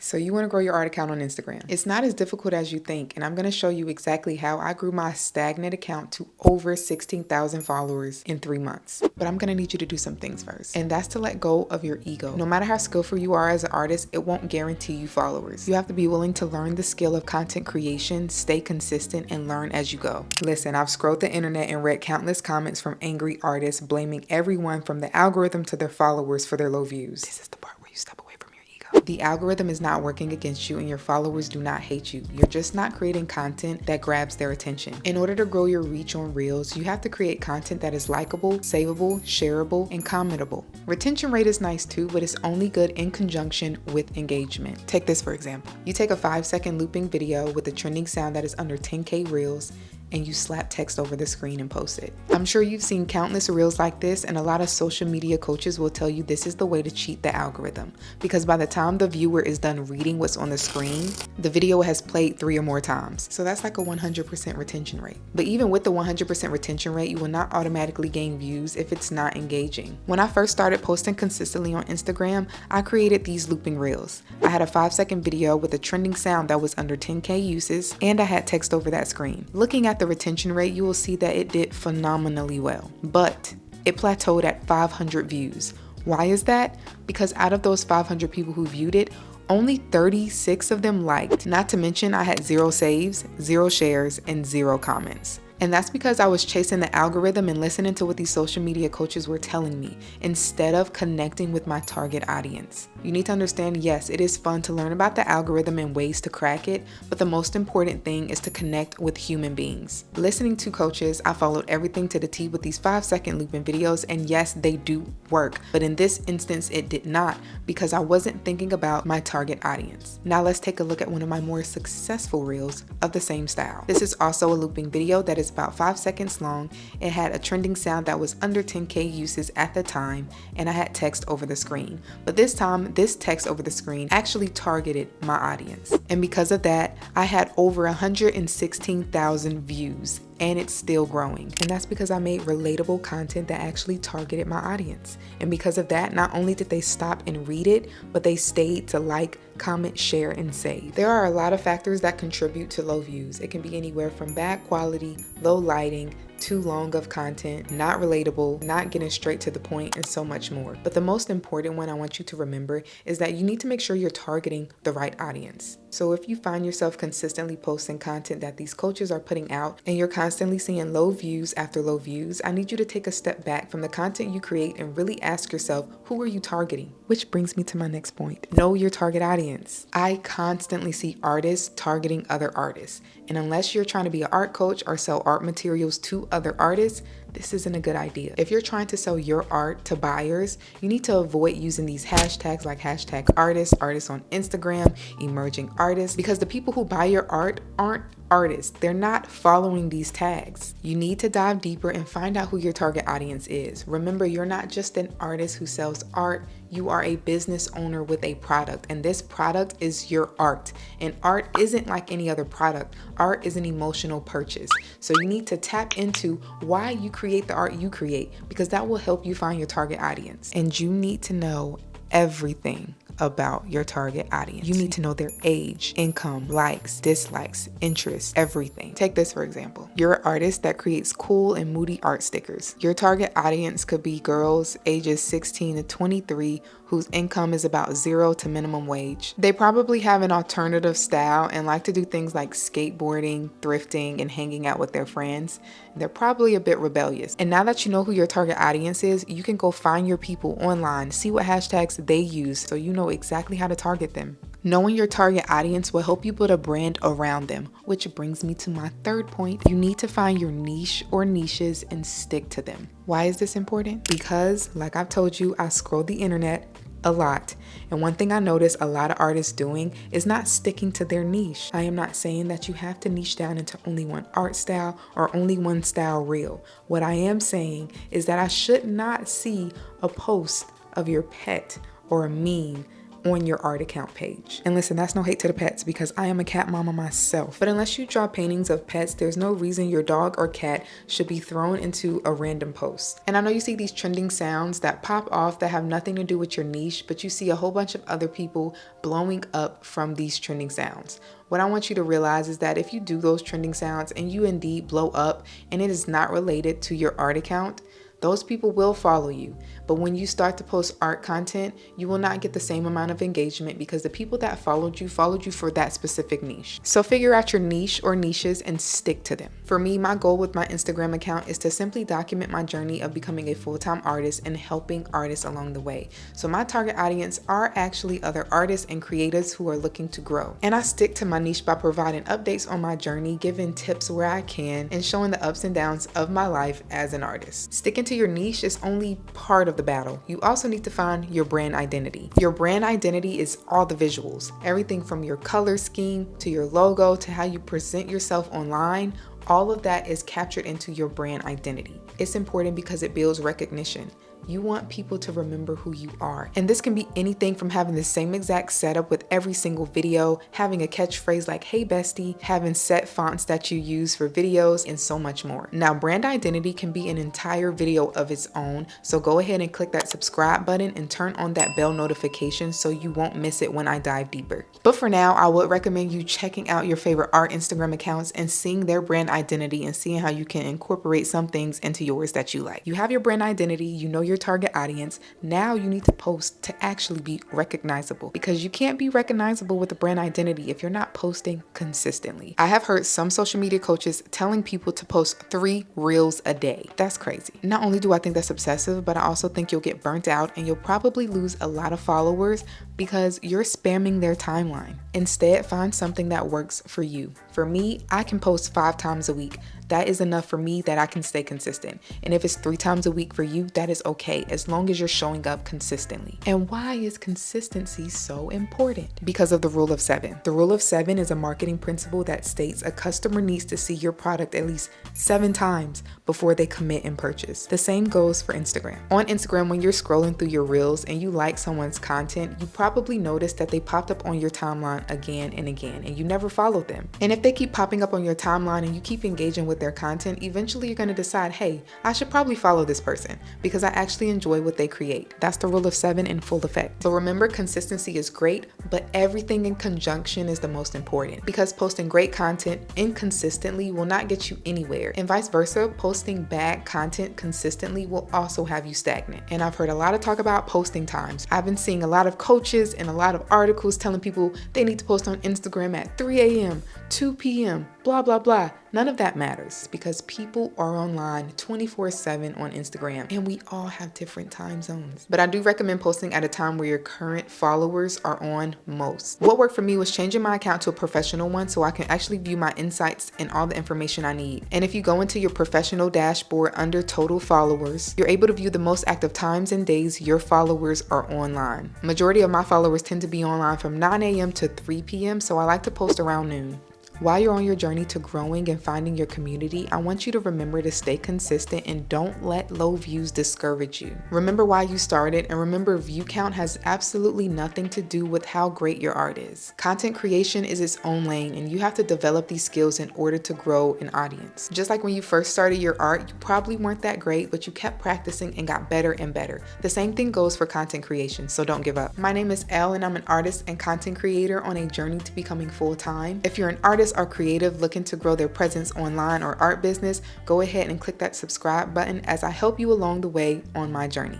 So you want to grow your art account on Instagram. It's not as difficult as you think, and I'm going to show you exactly how I grew my stagnant account to over 16,000 followers in 3 months. But I'm going to need you to do some things first, and that's to let go of your ego. No matter how skillful you are as an artist, it won't guarantee you followers. You have to be willing to learn the skill of content creation, stay consistent, and learn as you go. Listen, I've scrolled the internet and read countless comments from angry artists blaming everyone from the algorithm to their followers for their low views. This is the part where you step away from your ego. The algorithm is not working against you, and your followers do not hate you. You're just not creating content that grabs their attention. In order to grow your reach on Reels, you have to create content that is likable, savable, shareable, and commentable. Retention rate is nice too, but it's only good in conjunction with engagement. Take this for example. You take a 5-second looping video with a trending sound that is under 10K Reels, and you slap text over the screen and post it. I'm sure you've seen countless reels like this, and a lot of social media coaches will tell you this is the way to cheat the algorithm, because by the time the viewer is done reading what's on the screen, the video has played 3 or more times. So that's like a 100% retention rate. But even with the 100% retention rate, you will not automatically gain views if it's not engaging. When I first started posting consistently on Instagram, I created these looping reels. I had a 5-second video with a trending sound that was under 10K uses, and I had text over that screen. Looking at the retention rate, you will see that it did phenomenally well, but it plateaued at 500 views. Why is that? Because out of those 500 people who viewed it, only 36 of them liked. Not to mention I had 0 saves, 0 shares, and 0 comments. And that's because I was chasing the algorithm and listening to what these social media coaches were telling me instead of connecting with my target audience. You need to understand, yes, it is fun to learn about the algorithm and ways to crack it, but the most important thing is to connect with human beings. Listening to coaches, I followed everything to the T with these 5-second looping videos, and yes, they do work. But in this instance, it did not, because I wasn't thinking about my target audience. Now let's take a look at one of my more successful reels of the same style. This is also a looping video that is about 5 seconds long. It had a trending sound that was under 10K uses at the time, and I had text over the screen. But this time, this text over the screen actually targeted my audience. And because of that, I had over 116,000 views, and it's still growing. And that's because I made relatable content that actually targeted my audience. And because of that, not only did they stop and read it, but they stayed to like, comment, share, and save. There are a lot of factors that contribute to low views. It can be anywhere from bad quality, low lighting, too long of content, not relatable, not getting straight to the point, and so much more. But the most important one I want you to remember is that you need to make sure you're targeting the right audience. So if you find yourself consistently posting content that these coaches are putting out, and you're constantly seeing low views after low views, I need you to take a step back from the content you create and really ask yourself, who are you targeting? Which brings me to my next point. Know your target audience. I constantly see artists targeting other artists. And unless you're trying to be an art coach or sell art materials to other artists, this isn't a good idea. If you're trying to sell your art to buyers, you need to avoid using these hashtags like hashtag artists, artists on Instagram, emerging artists, because the people who buy your art aren't artists. They're not following these tags. You need to dive deeper and find out who your target audience is. Remember, you're not just an artist who sells art. You are a business owner with a product, and this product is your art. And art isn't like any other product. Art is an emotional purchase. So you need to tap into why you create the art you create, because that will help you find your target audience. And you need to know everything about your target audience. You need to know their age, income, likes, dislikes, interests, everything. Take this for example. You're an artist that creates cool and moody art stickers. Your target audience could be girls ages 16 to 23 whose income is about 0 to minimum wage. They probably have an alternative style and like to do things like skateboarding, thrifting, and hanging out with their friends. They're probably a bit rebellious. And now that you know who your target audience is, you can go find your people online, see what hashtags they use, so you know exactly how to target them. Knowing your target audience will help you build a brand around them, which brings me to my third point. You need to find your niche or niches and stick to them. Why is this important? Because, like I've told you, I scroll the internet a lot, and one thing I notice a lot of artists doing is not sticking to their niche. I am not saying that you have to niche down into only one art style or only one style reel. What I am saying is that I should not see a post of your pet or a meme on your art account page. And listen, that's no hate to the pets because I am a cat mama myself. But unless you draw paintings of pets, there's no reason your dog or cat should be thrown into a random post. And I know you see these trending sounds that pop off that have nothing to do with your niche, but you see a whole bunch of other people blowing up from these trending sounds. What I want you to realize is that if you do those trending sounds and you indeed blow up and it is not related to your art account, those people will follow you. But when you start to post art content, you will not get the same amount of engagement because the people that followed you for that specific niche. So figure out your niche or niches and stick to them. For me, my goal with my Instagram account is to simply document my journey of becoming a full-time artist and helping artists along the way. So my target audience are actually other artists and creators who are looking to grow. And I stick to my niche by providing updates on my journey, giving tips where I can, and showing the ups and downs of my life as an artist. Sticking to your niche is only part of the battle. You also need to find your brand identity. Your brand identity is all the visuals, everything from your color scheme to your logo to how you present yourself online. All of that is captured into your brand identity. It's important because it builds recognition. You want people to remember who you are. And this can be anything from having the same exact setup with every single video, having a catchphrase like, "Hey bestie," having set fonts that you use for videos, and so much more. Now, brand identity can be an entire video of its own, so go ahead and click that subscribe button and turn on that bell notification so you won't miss it when I dive deeper. But for now, I would recommend you checking out your favorite art Instagram accounts and seeing their brand identity and seeing how you can incorporate some things into yours that you like. You have your brand identity, you know your target audience. Now you need to post to actually be recognizable, because you can't be recognizable with a brand identity if you're not posting consistently. I have heard some social media coaches telling people to post 3 reels a day. That's crazy. Not only do I think that's obsessive, but I also think you'll get burnt out and you'll probably lose a lot of followers because you're spamming their timeline. Instead, find something that works for you. For me, I can post 5 times a week. That is enough for me that I can stay consistent. And if it's 3 times a week for you, that is okay, as long as you're showing up consistently. And why is consistency so important? Because of the rule of 7. The rule of 7 is a marketing principle that states a customer needs to see your product at least 7 times before they commit and purchase. The same goes for Instagram. On Instagram, when you're scrolling through your reels and you like someone's content, you probably noticed that they popped up on your timeline again and again, and you never followed them. And if they keep popping up on your timeline and you keep engaging with their content, eventually you're going to decide, hey, I should probably follow this person because I actually enjoy what they create. That's the rule of 7 in full effect. So remember, consistency is great, but everything in conjunction is the most important, because posting great content inconsistently will not get you anywhere, and vice versa, posting bad content consistently will also have you stagnant. And I've heard a lot of talk about posting times. I've been seeing a lot of coaches and a lot of articles telling people they need to post on Instagram at 3 a.m., 2 p.m., blah, blah, blah. None of that matters because people are online 24/7 on Instagram, and we all have different time zones. But I do recommend posting at a time where your current followers are on most. What worked for me was changing my account to a professional one so I can actually view my insights and all the information I need. And if you go into your professional dashboard under total followers, you're able to view the most active times and days your followers are online. Majority of my followers tend to be online from 9 a.m. to 3 p.m., so I like to post around noon. While you're on your journey to growing and finding your community, I want you to remember to stay consistent and don't let low views discourage you. Remember why you started, and remember, view count has absolutely nothing to do with how great your art is. Content creation is its own lane, and you have to develop these skills in order to grow an audience. Just like when you first started your art, you probably weren't that great, but you kept practicing and got better and better. The same thing goes for content creation, so don't give up. My name is Elle, and I'm an artist and content creator on a journey to becoming full-time. If you're an artist or creative looking to grow their presence online or art business, go ahead and click that subscribe button as I help you along the way on my journey.